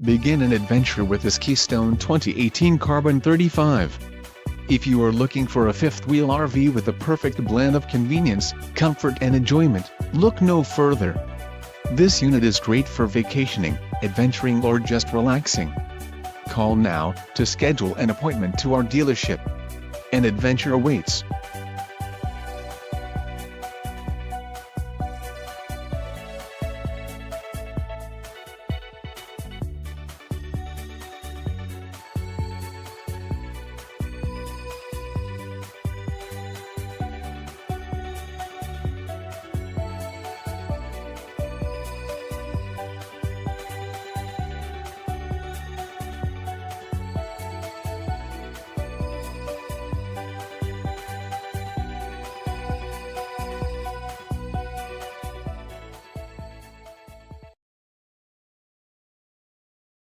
Begin an adventure with this Keystone 2018 Carbon 35. If you are looking for a fifth-wheel RV with the perfect blend of convenience, comfort and enjoyment, look no further. This unit is great for vacationing, adventuring or just relaxing. Call now to schedule an appointment to our dealership. An adventure awaits.